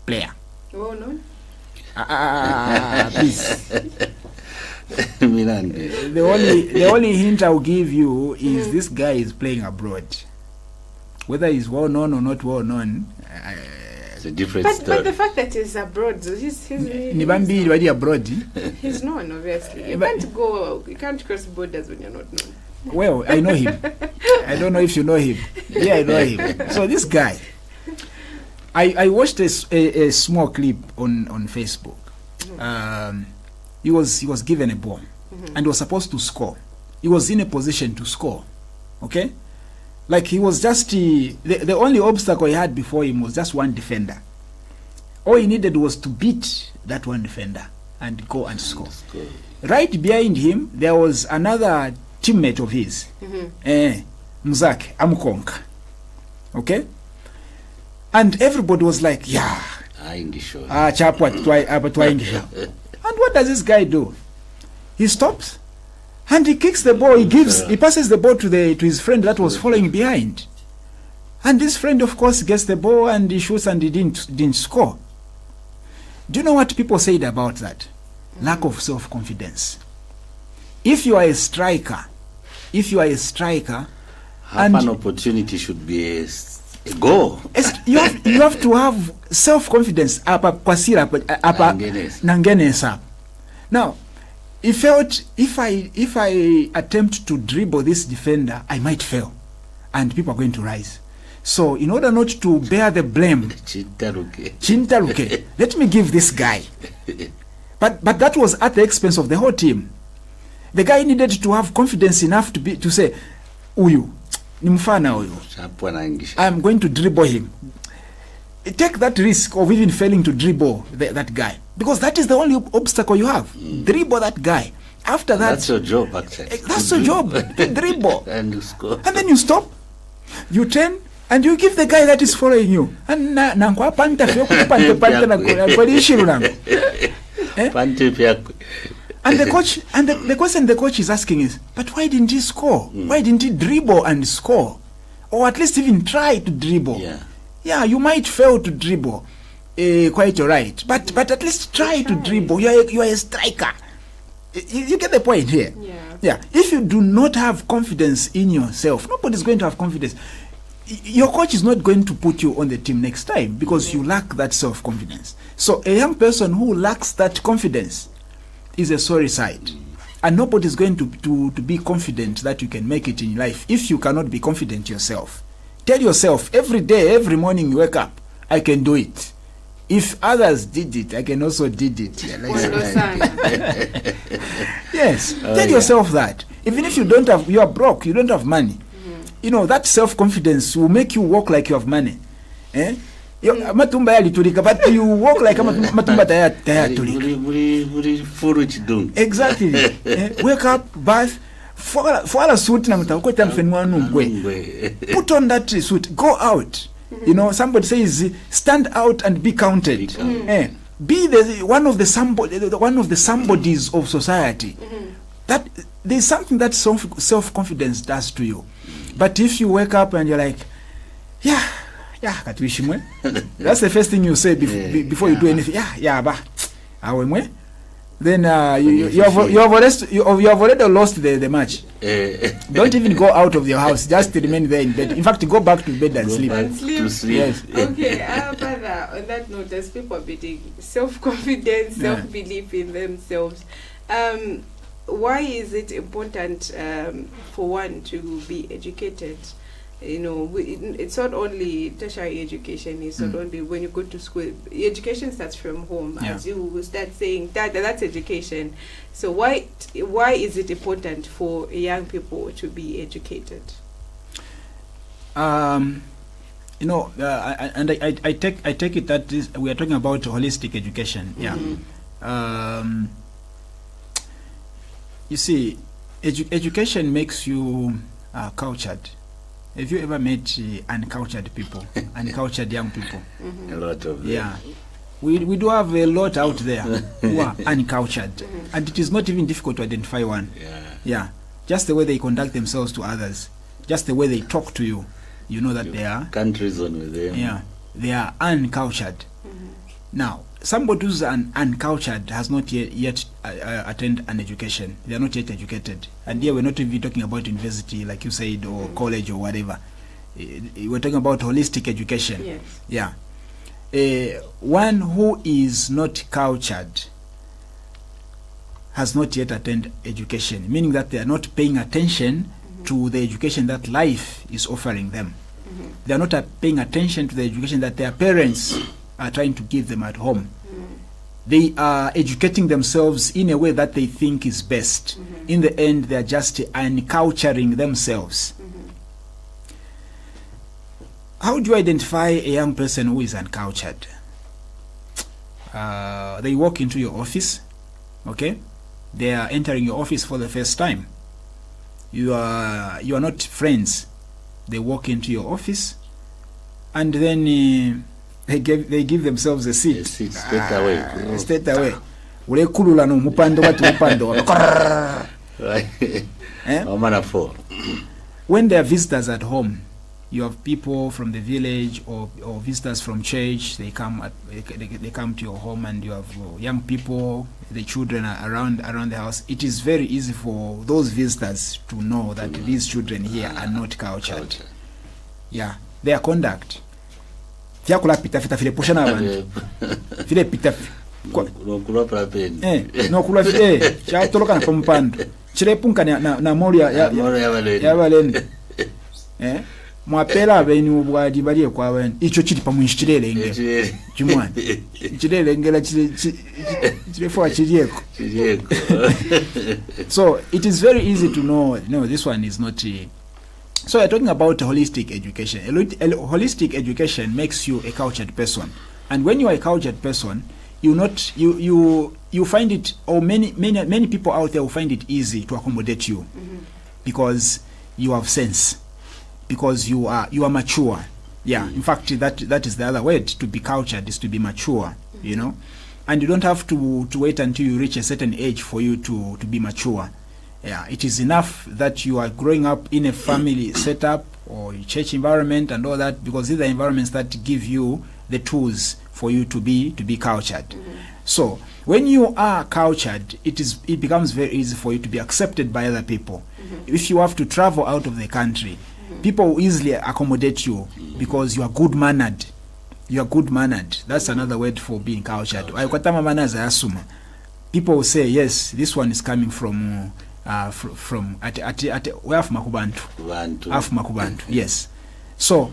Speaker 3: player.
Speaker 1: Oh no!
Speaker 3: Please. The only hint I'll give you is this guy is playing abroad. Whether he's well known or not well known,
Speaker 2: it's a different story.
Speaker 1: But the fact that he's abroad, he's
Speaker 3: abroad.
Speaker 1: He's known, obviously. You can't cross borders when you're not known.
Speaker 3: Well, I know him. I don't know if you know him. Yeah, I know him. So this guy, I watched a small clip on Facebook. He was given a ball and was supposed to score. He was in a position to score. Okay, like he was just the only obstacle he had before him was just one defender. All he needed was to beat that one defender and go and score. Right behind him, there was another teammate of his, Mzak Amkonk. Okay, and everybody was like, yeah, and what does this guy do? He stops and he kicks the ball. He passes the ball to his friend that was following behind, and this friend of course gets the ball and he shoots and he didn't score. Do you know what people said about that? Lack of self-confidence. If you are a striker,
Speaker 2: and an opportunity should be a goal.
Speaker 3: You have to have self-confidence. Now, he felt if I attempt to dribble this defender, I might fail, and people are going to rise. So, in order not to bear the blame, Chintaruke, let me give this guy. But that was at the expense of the whole team. The guy needed to have confidence enough to say, Uyu, nimfana uyu, I'm going to dribble him. Take that risk of even failing to dribble that guy, because that is the only obstacle you have. Dribble that guy. After that,
Speaker 2: that's your job, actually.
Speaker 3: That's your job, to dribble.
Speaker 2: And you score.
Speaker 3: And then you stop, you turn, and you give the guy that is following you. And and the coach, and the question the coach is asking is, but why didn't he score? Why didn't he dribble and score? Or at least even try to dribble? Yeah, you might fail to dribble, quite alright. But at least try to dribble. You are a striker. You get the point here? Yeah. If you do not have confidence in yourself, nobody's going to have confidence. Your coach is not going to put you on the team next time because you lack that self-confidence. So a young person who lacks that confidence is a sorry sight. And nobody is going to be confident that you can make it in life if you cannot be confident yourself. Tell yourself every day, every morning you wake up, I can do it. If others did it, I can also did it. Yes, tell yourself that. Even if you are broke, you don't have money. That self-confidence will make you walk like you have money. Matumba yalitulika, but you walk like matumba tayatulika.
Speaker 2: Furu chidung.
Speaker 3: Exactly. Wake up, bath, for suit na mtakweta mfenwa nungwe. Put on that suit, go out. You know, somebody says stand out and be counted. Be one of the somebodies of society. That there's something that self-confidence does to you. But if you wake up and you're like, that's the first thing you say before you do anything. Then you have already lost the match. Don't even go out of your house. Just remain there in bed. In fact, go back to bed and sleep.
Speaker 1: Yes. Okay. Brother, on that note, as people are building self-confidence, self-belief in themselves, why is it important for one to be educated? You know, it's not only tertiary education. It's not only when you go to school. Education starts from home. As you start saying that's education. So why is it important for young people to be educated?
Speaker 3: You know, and I take it that we are talking about holistic education. You see, education makes you cultured. Have you ever met uncultured people, uncultured young people?
Speaker 2: A lot of them.
Speaker 3: Yeah. We do have a lot out there who are uncultured. And it is not even difficult to identify one. Yeah. Just the way they conduct themselves to others, just the way they talk to you, you know that they are.
Speaker 2: Countries on with them.
Speaker 3: Yeah. They are uncultured. Now, somebody who's uncultured has not yet attended an education. They are not yet educated. And here we're not even talking about university, like you said, or college or whatever. We're talking about holistic education.
Speaker 1: Yes.
Speaker 3: Yeah. One who is not cultured has not yet attended education, meaning that they are not paying attention to the education that life is offering them. They are not paying attention to the education that their parents are trying to give them at home. They are educating themselves in a way that they think is best. In the end, they are just unculturing themselves. How do you identify a young person who is uncultured? They walk into your office, okay? They are entering your office for the first time. You are not friends. They walk into your office, and then they give themselves a seat.
Speaker 2: Straight away.
Speaker 3: Straight away. Ulekulula no mupando watu mupando. When there are visitors at home, you have people from the village or visitors from church. They come to your home, and you have young people. The children are around the house. It is very easy for those visitors to know that these children here are not cultured. Yeah, their conduct. Fiakula pita fita file poshana abantu. File pita.
Speaker 2: No kula prapen.
Speaker 3: No kula cha toloka na pompando. Chirepunka na mori ya balende. Mwapela abeni ubwadi bali kwa wen. Icho chiri pa mwinshirelenge. Chimwana. Chirelengela chirefo chirieko. So it is very easy to know, no, this one is not so we're talking about holistic education. Holistic education makes you a cultured person. And when you are a cultured person, you find it, or many people out there will find it easy to accommodate you because you have sense. Because you are mature. Yeah, in fact, that is the other word. To be cultured is to be mature, you know. And you don't have to wait until you reach a certain age for you to be mature. Yeah, it is enough that you are growing up in a family setup or a church environment and all that, because these are environments that give you the tools for you to be cultured. So when you are cultured, it becomes very easy for you to be accepted by other people. If you have to travel out of the country, people will easily accommodate you because you are good-mannered. You are good-mannered. That's another word for being cultured. People will say, yes, this one is coming from Makubantu. Yes. So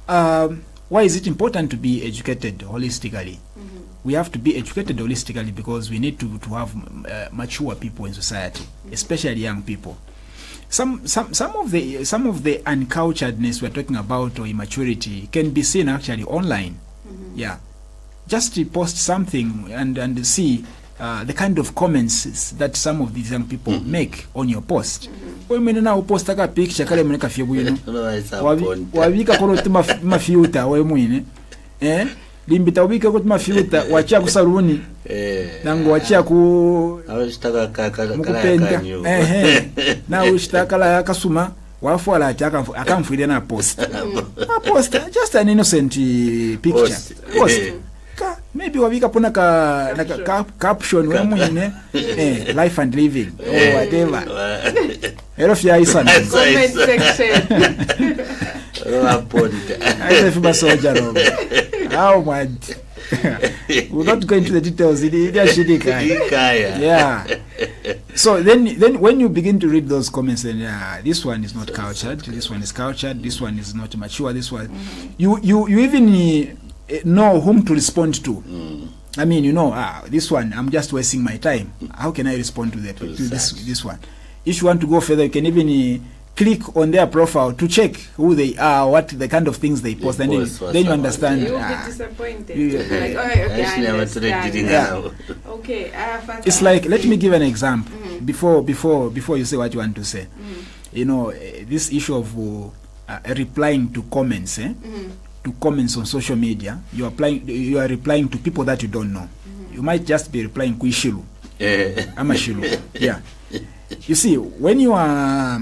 Speaker 3: why is it important to be educated holistically? We have to be educated holistically because we need to have mature people in society, especially young people. some of the unculturedness we're talking about, or immaturity, can be seen actually online. Yeah, just to post something and see the kind of comments that some of these young people make on your post. Mwene na uposta ka picture kale mwene kafye bwino wabika kono tuma mafiuta we mwene limbita ubika ko tuma fiuta wacha kusaruni nango wacha ku
Speaker 2: awashitaka kala
Speaker 3: na ushtaka la yakasuma wafu ala akamfuile na post just an innocent picture post maybe wabika pona ka caption we mwene life and living or whatever. Hello fya isa
Speaker 1: comment section.
Speaker 3: I feel soldier no. How much? We're not going to the details. Yeah. So then when you begin to read those comments, then this one is not cultured, this one is cultured, this one is not mature, this one you even know whom to respond to. I mean, this one, I'm just wasting my time. How can I respond to that? To this one? If you want to go further, you can even click on their profile to check who they are, what the kind of things they post, and then you understand.
Speaker 1: You'll be disappointed. Like, okay, I understand.
Speaker 3: Yeah.
Speaker 1: Okay,
Speaker 3: it's like, let me give an example before you say what you want to say. This issue of replying to comments, to comments on social media, you are replying to people that you don't know. You might just be replying to Ishilu. Amashilu. Yeah. You see, when you are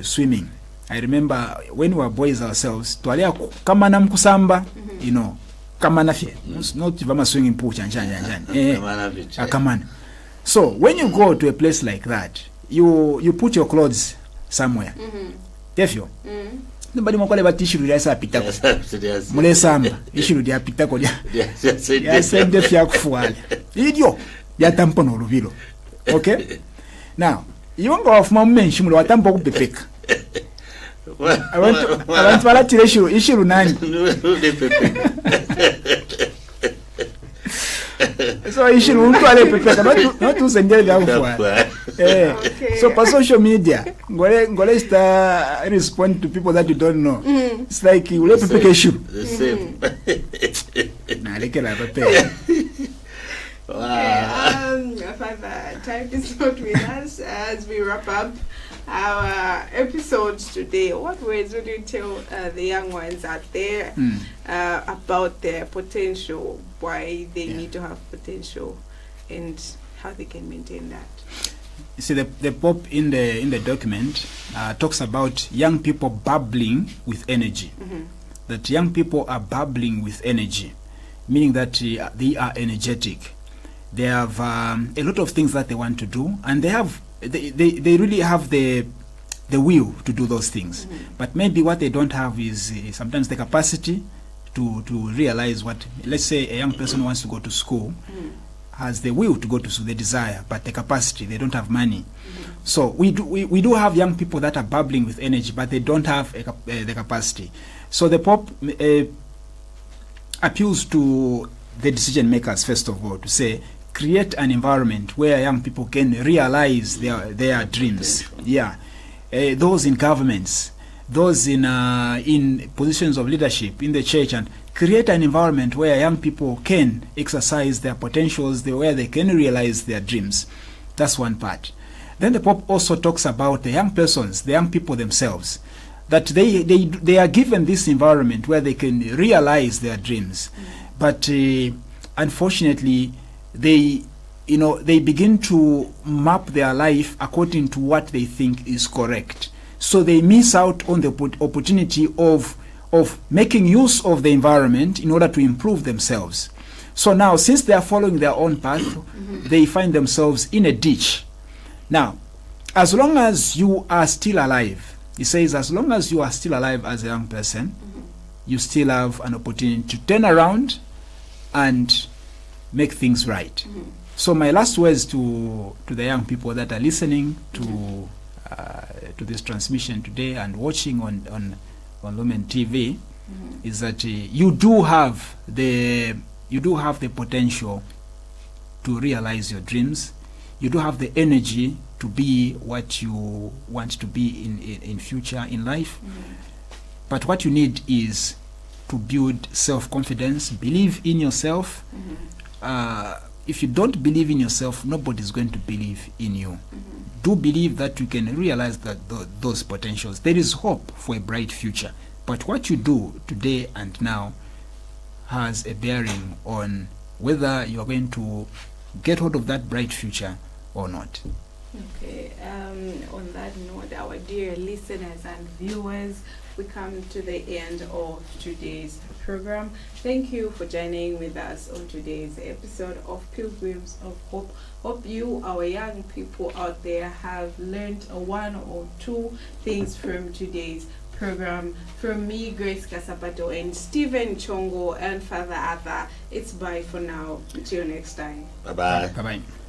Speaker 3: swimming, I remember when we were boys ourselves, twalia kama na mkusamba, kama na fie, not vama swimming pool kamana. So when you go to a place like that, you put your clothes somewhere. Tefyo. Nobody mwakole ba tishiru ya sa pitako. Mule samba, ishiru ya pitako ya sende fya kufuala. Idio ya tampono oluvilo. Okay? Now, yongo wafuma mmenshi mule watampo kupepeka. Abantu balatira ishiru nani. So ishiru mtu ale pepeka not usengele vya kufuala. So for social media, ngole sta respond to people that you don't know. It's like you let people issue.
Speaker 2: The same.
Speaker 3: Na lekela pepe.
Speaker 1: Father, time is not with us as we wrap up our episodes today. What words would you tell the young ones out there about their potential, why they need to have potential, and how they can maintain that?
Speaker 3: You see, the Pope in the document talks about young people bubbling with energy. That young people are bubbling with energy, meaning that they are energetic. They have a lot of things that they want to do, and they really have the will to do those things. But maybe what they don't have is sometimes the capacity to realize what, let's say a young person wants to go to school, has the will to go to school, the desire, but the capacity, they don't have money. So we do have young people that are bubbling with energy, but they don't have the capacity. So the Pope appeals to the decision makers, first of all, to say, create an environment where young people can realize their dreams. Yeah, those in governments, those in positions of leadership in the church, and create an environment where young people can exercise their potentials, where they can realize their dreams. That's one part. Then the Pope also talks about the young persons, the young people themselves, that they are given this environment where they can realize their dreams, but unfortunately they begin to map their life according to what they think is correct. So they miss out on the opportunity of making use of the environment in order to improve themselves. So now, since they are following their own path, they find themselves in a ditch. Now, as long as you are still alive, he says, as long as you are still alive as a young person, you still have an opportunity to turn around and make things right. So my last words to the young people that are listening to this transmission today and watching on Lumen TV is that you do have the potential to realize your dreams. You do have the energy to be what you want to be in future in life. But what you need is to build self-confidence, believe in yourself. If you don't believe in yourself, nobody's going to believe in you. Do believe that you can realize that those potentials. There is hope for a bright future. But what you do today and now has a bearing on whether you are going to get hold of that bright future or not.
Speaker 1: Okay, on that note, our dear listeners and viewers, we come to the end of today's program. Thank you for joining with us on today's episode of Pilgrims of Hope. Hope you, our young people out there, have learned one or two things from today's program. From me, Grace Kasapato, and Stephen Chongo, and Father Arthur, it's bye for now. Until next time.
Speaker 2: Bye-bye.
Speaker 3: Bye-bye.